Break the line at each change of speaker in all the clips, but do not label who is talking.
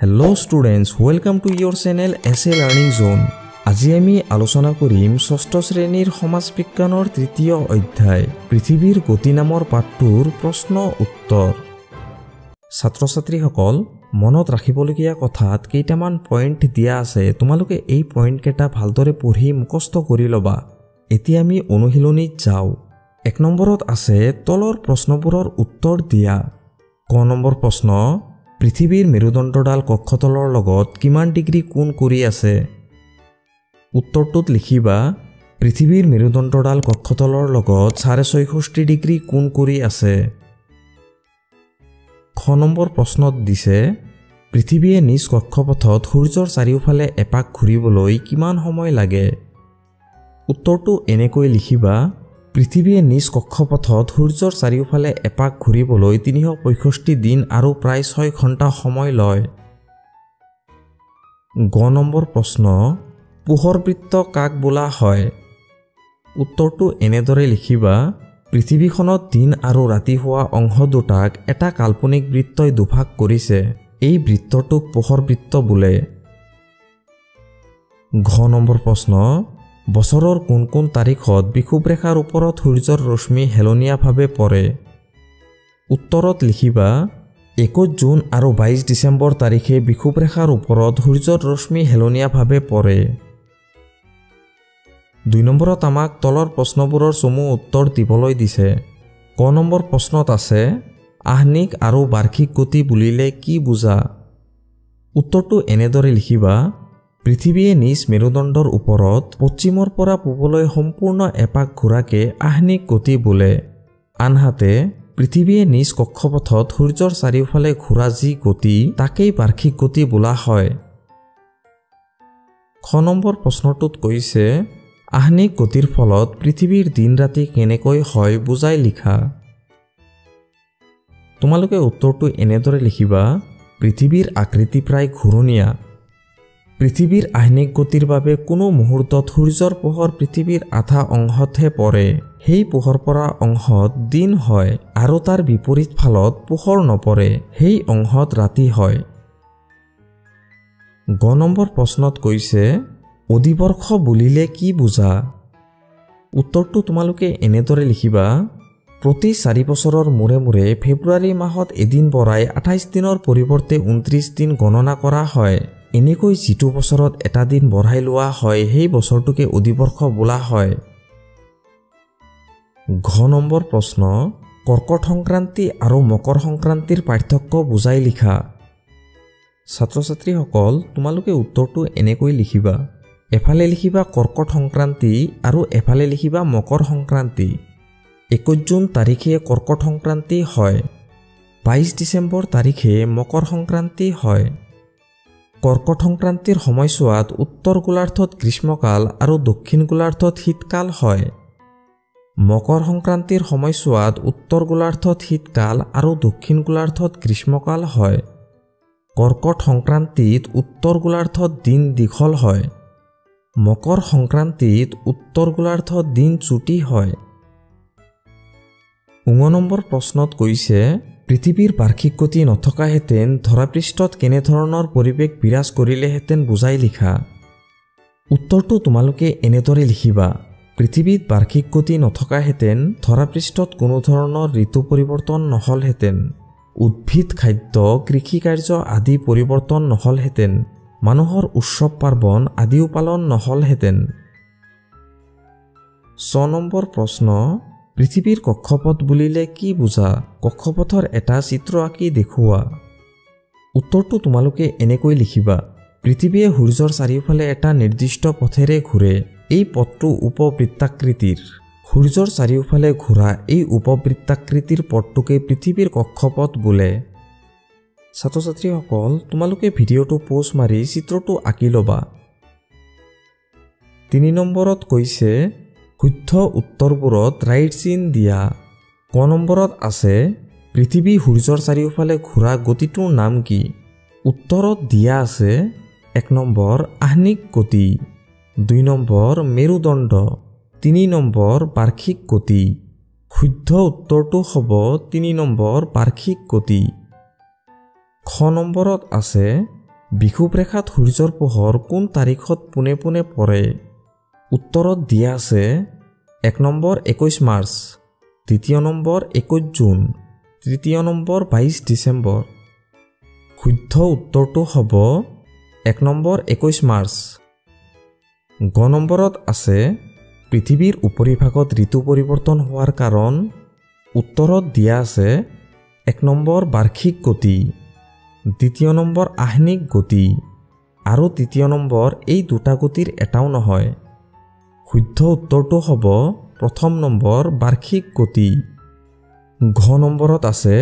Hello students, welcome to your channel SA Learning Zone. আজি আমি আলোচনা কৰিম ষষ্ঠ শ্ৰেণীৰ সমাজ বিজ্ঞানৰ তৃতীয় অধ্যায় পৃথিৱীৰ গতি নামৰ পাঠটোৰ প্ৰশ্ন উত্তৰ। ছাত্ৰ-ছাত্ৰীসকল মনত ৰাখিবলগীয়া কথাত কেইটামান পইণ্ট দিয়া আছে, তোমালোকে এই পইণ্ট কেইটা ভালদৰে পঢ়ি মুখস্থ কৰি ল'বা। এতিয়া আমি অনুশীলনীত যাওঁ। 1 নম্বৰত আছে তলৰ প্ৰশ্নবোৰৰ উত্তৰ দিয়া। ক নম্বৰ প্ৰশ্ন, পৃথিৱীৰ মেৰুদণ্ডডাল কক্ষতলৰ লগত কিমান ডিগ্ৰী কোণ কৰি আছে? উত্তৰটোত লিখিবা পৃথিৱীৰ মেৰুদণ্ডডাল কক্ষতলৰ লগত 66.5 ডিগ্ৰী কোণ কৰি আছে। খ নম্বৰ প্ৰশ্নত দিছে পৃথিৱীয়ে নিজ কক্ষপথত সূৰ্যৰ চাৰিওফালে এপাক ঘূৰিবলৈ কিমান সময় লাগে? উত্তৰটো এনেকৈ লিখিবা পৃথিৱীয়ে নিজ কক্ষপথত সূৰ্যৰ চাৰিওফালে এপাক ঘূৰিবলৈ 365 দিন আৰু প্ৰায় 6 ঘণ্টা সময় লয়। গ নম্বৰ প্ৰশ্ন, পোহৰবৃত্ত কাক বোলা হয়? উত্তৰটো এনেদৰে লিখিবা পৃথিৱীখনত দিন আৰু ৰাতি হোৱা অংশ দুটাক এটা কাল্পনিক বৃত্তই দুভাগ কৰিছে। এই বৃত্তটোক পোহৰবৃত্ত বোলে। ঘ নম্বৰ প্ৰশ্ন, বছৰৰ কোন কোন তাৰিখত বিষুৱৰেখাৰ ওপৰত সূৰ্যৰ ৰশ্মি হেলনীয়াভাৱে পৰে? উত্তৰত লিখিবা 21 জুন আৰু 22 ডিচেম্বৰ তাৰিখে বিষুৱৰেখাৰ ওপৰত সূৰ্যৰ ৰশ্মি হেলনীয়াভাৱে পৰে। 2 নম্বৰত আমাক তলৰ প্ৰশ্নবোৰৰ চমু উত্তৰ দিবলৈ দিছে। ক নম্বৰ প্ৰশ্নত আছে আহ্নিক আৰু বাৰ্ষিক গতি বুলিলে কি বুজা? উত্তৰটো এনেদৰে লিখিবা পৃথিৱীয়ে নিজ মেৰুদণ্ডৰ ওপৰত পশ্চিমৰ পৰা পূবলৈ সম্পূৰ্ণ এপাক ঘূৰাকে আহ্নিক গতি বোলে। আনহাতে পৃথিৱীয়ে নিজ কক্ষপথত সূৰ্যৰ চাৰিওফালে ঘূৰা যি গতি তাকেই বাৰ্ষিক গতি বোলা হয়। খ নম্বৰ প্ৰশ্নটোত কৈছে আহ্নিক গতিৰ ফলত পৃথিৱীৰ দিন ৰাতি কেনেকৈ হয় বুজাই লিখা। তোমালোকে উত্তৰটো এনেদৰে লিখিবা পৃথিৱীৰ আকৃতি প্ৰায় ঘূৰণীয়া। পৃথিৱীৰ আহ্নিক গতিৰ বাবে কোনো মুহূৰ্তত সূৰ্যৰ পোহৰ পৃথিৱীৰ আধা অংশতহে পৰে। সেই পোহৰ পৰা অংশত দিন হয় আৰু তাৰ বিপৰীত ফালত পোহৰ নপৰে, সেই অংশত ৰাতি হয়। গ নম্বৰ প্ৰশ্নত কৈছে অধিবৰ্ষ বুলিলে কি বুজা? উত্তৰটো তোমালোকে এনেদৰে লিখিবা প্ৰতি 4 বছৰৰ মূৰে মূৰে ফেব্ৰুৱাৰী মাহত এদিন বঢ়াই 28 দিনৰ পৰিৱৰ্তে 29 দিন গণনা কৰা হয়। এনেকৈ যিটো বছৰত এটা দিন বঢ়াই লোৱা হয় সেই বছৰটোকে অধিবৰ্ষ বোলা হয়। ঘ নম্বৰ প্ৰশ্ন, কৰ্কট সংক্ৰান্তি আৰু মকৰ সংক্ৰান্তিৰ পাৰ্থক্য বুজাই লিখা। ছাত্ৰ-ছাত্ৰীসকল তোমালোকে উত্তৰটো এনেকৈ লিখিবা এফালে লিখিবা কৰ্কট সংক্ৰান্তি আৰু এফালে লিখিবা মকৰ সংক্ৰান্তি। 21 জুন তাৰিখে কৰ্কট সংক্ৰান্তি হয়, 22 ডিচেম্বৰ তাৰিখে মকৰ সংক্ৰান্তি হয়। কৰ্কট সংক্ৰান্তিৰ সময়ছোৱাত উত্তৰ গোলাৰ্ধত গ্ৰীষ্মকাল আৰু দক্ষিণ গোলাৰ্ধত শীতকাল হয়। মকৰ সংক্ৰান্তিৰ সময়ছোৱাত উত্তৰ গোলাৰ্ধত শীতকাল আৰু দক্ষিণ গোলাৰ্ধত গ্ৰীষ্মকাল হয়। কৰ্কট সংক্ৰান্তিত উত্তৰ গোলাৰ্ধত দিন দীঘল হয়। মকৰ সংক্ৰান্তিত উত্তৰ গোলাৰ্ধত দিন চুটি হয়। 9 নম্বৰ প্ৰশ্নত কৈছে পৃথিৱীৰ বাৰ্ষিক গতি নথকাহেঁতেন ধৰাপৃষ্ঠত কেনেধৰণৰ পৰিৱেশ বিৰাজ কৰিলেহেঁতেন বুজাই লিখা। উত্তৰটো তোমালোকে এনেদৰে লিখিবা পৃথিৱীত বাৰ্ষিক গতি নথকাহেঁতেন ধৰাপৃষ্ঠত কোনো ধৰণৰ ঋতু পৰিৱৰ্তন নহলহেঁতেন, উদ্ভিদ খাদ্য কৃষিকাৰ্য আদি পৰিৱৰ্তন নহলহেঁতেন, মানুহৰ উৎসৱ পাৰ্বণ আদিও পালন নহলহেঁতেন। 6 নম্বৰ প্ৰশ্ন, পৃথিৱীৰ কক্ষপথ বুলিলে কি বুজা? কক্ষপথৰ এটা চিত্ৰ আঁকি দেখুওৱা। উত্তৰটো তোমালোকে এনেকৈ লিখিবা পৃথিৱীয়ে সূৰ্যৰ চাৰিওফালে এটা নিৰ্দিষ্ট পথেৰে ঘূৰে। এই পথটো উপবৃত্তাকৃতিৰ। সূৰ্যৰ চাৰিওফালে ঘূৰা এই উপবৃত্তাকৃতিৰ পথটোকে পৃথিৱীৰ কক্ষপথ বোলে। ছাত্ৰ-ছাত্ৰীসকল তোমালোকে ভিডিঅ'টো পজ মাৰি চিত্ৰটো আঁকি ল'বা। 3 নম্বৰত কৈছে শুদ্ধ উত্তৰবোৰত ৰাইট চিন দিয়া। ক নম্বৰত আছে পৃথিৱী সূৰ্যৰ চাৰিওফালে ঘূৰা গতিটোৰ নাম কি? উত্তৰত দিয়া আছে 1 নম্বৰ আহ্নিক গতি, 2 নম্বৰ মেৰুদণ্ড, 3 নম্বৰ বাৰ্ষিক গতি। শুদ্ধ উত্তৰটো হ'ব 3 নম্বৰ বাৰ্ষিক গতি। খ নম্বৰত আছে বিষুৱ ৰেখাত সূৰ্যৰ পোহৰ কোন তাৰিখত পোনে পোনে পৰে উত্তৰত দিয়া আছে 1 নম্বৰ 21 মাৰ্চ, দ্বিতীয় নম্বৰ 21 জুন, তৃতীয় নম্বৰ 22 ডিচেম্বৰ। শুদ্ধ উত্তৰটো হ'ব 1 নম্বৰ 21 মাৰ্চ। গ নম্বৰত আছে পৃথিৱীৰ উপৰিভাগত ঋতু পৰিৱৰ্তন হোৱাৰ কাৰণ উত্তৰত দিয়া আছে 1 নম্বৰ বাৰ্ষিক গতি, দ্বিতীয় নম্বৰ আহিনিক গতি আৰু তৃতীয় নম্বৰ এই দুটা গতিৰ এটাও নহয়। শুদ্ধ উত্তৰটো হ'ব প্ৰথম নম্বৰ বাৰ্ষিক গতি। ঘ নম্বৰত আছে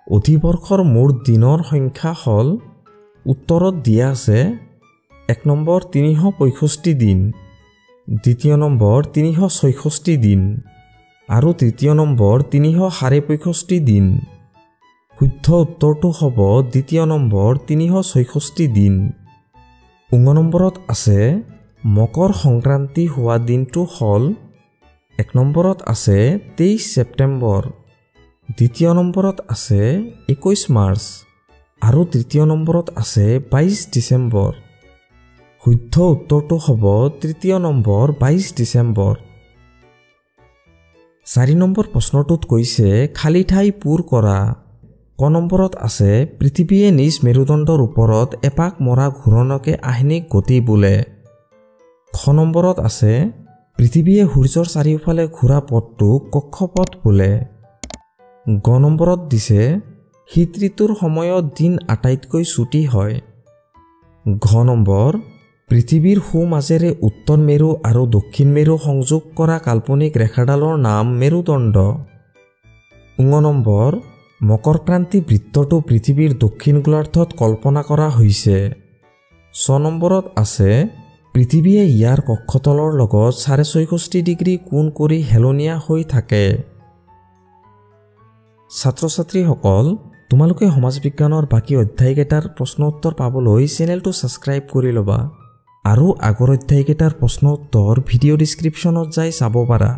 অধিবৰ্ষৰ মুঠ দিনৰ সংখ্যা হ'ল উত্তৰত দিয়া আছে 1 নম্বৰ 365 দিন, দ্বিতীয় নম্বৰ 366 দিন আৰু তৃতীয় নম্বৰ 365 দিন। শুদ্ধ উত্তৰটো হ'ব দ্বিতীয় নম্বৰ 366 দিন। ঙ নম্বৰত আছে মকৰ সংক্ৰান্তি হোৱা দিনটো হ'ল 1 নম্বৰত আছে 23 ছেপ্টেম্বৰ, দ্বিতীয় নম্বৰত আছে 21 মাৰ্চ আৰু তৃতীয় নম্বৰত আছে 22 ডিচেম্বৰ। শুদ্ধ উত্তৰটো হ'ব তৃতীয় নম্বৰ 22 ডিচেম্বৰ। 4 নম্বৰ প্ৰশ্নটোত কৈছে খালী ঠাই পূৰ কৰা। ক নম্বৰত আছে পৃথিৱীয়ে নিজ মেৰুদণ্ডৰ ওপৰত এপাক মৰা ঘূৰণকে আহিনিক গতি বোলে। খ নম্বৰত আছে পৃথিৱীয়ে সূৰ্যৰ চাৰিওফালে ঘূৰা পথটোক কক্ষপথ বোলে। গ নম্বৰত দিছে শীত ঋতুৰ সময়ত দিন আটাইতকৈ চুটি হয়। ঘ নম্বৰ পৃথিৱীৰ সোঁমাজেৰে উত্তৰ মেৰু আৰু দক্ষিণ মেৰু সংযোগ কৰা কাল্পনিক ৰেখাডালৰ নাম মেৰুদণ্ড। ঙ নম্বৰ মকৰক্ৰান্তি বৃত্তটো পৃথিৱীৰ দক্ষিণ গোলাৰ্ধত কল্পনা কৰা হৈছে। ছ নম্বৰত আছে পৃথিৱীয়ে ইয়াৰ কক্ষতলৰ লগত 66.5 ডিগ্ৰী কোণ কৰি হেলনীয়া হৈ থাকে। ছাত্ৰ ছাত্ৰীসকল, তোমালোকে সমাজ বিজ্ঞানৰ বাকী অধ্যায়কেইটাৰ প্ৰশ্ন উত্তৰ পাবলৈ চেনেলটো ছাবস্ক্ৰাইব কৰি ল'বা আৰু আগৰ অধ্যায়কেইটাৰ প্ৰশ্ন উত্তৰ ভিডিঅ' ডিছক্ৰিপশ্যনত যাই চাব পাৰা।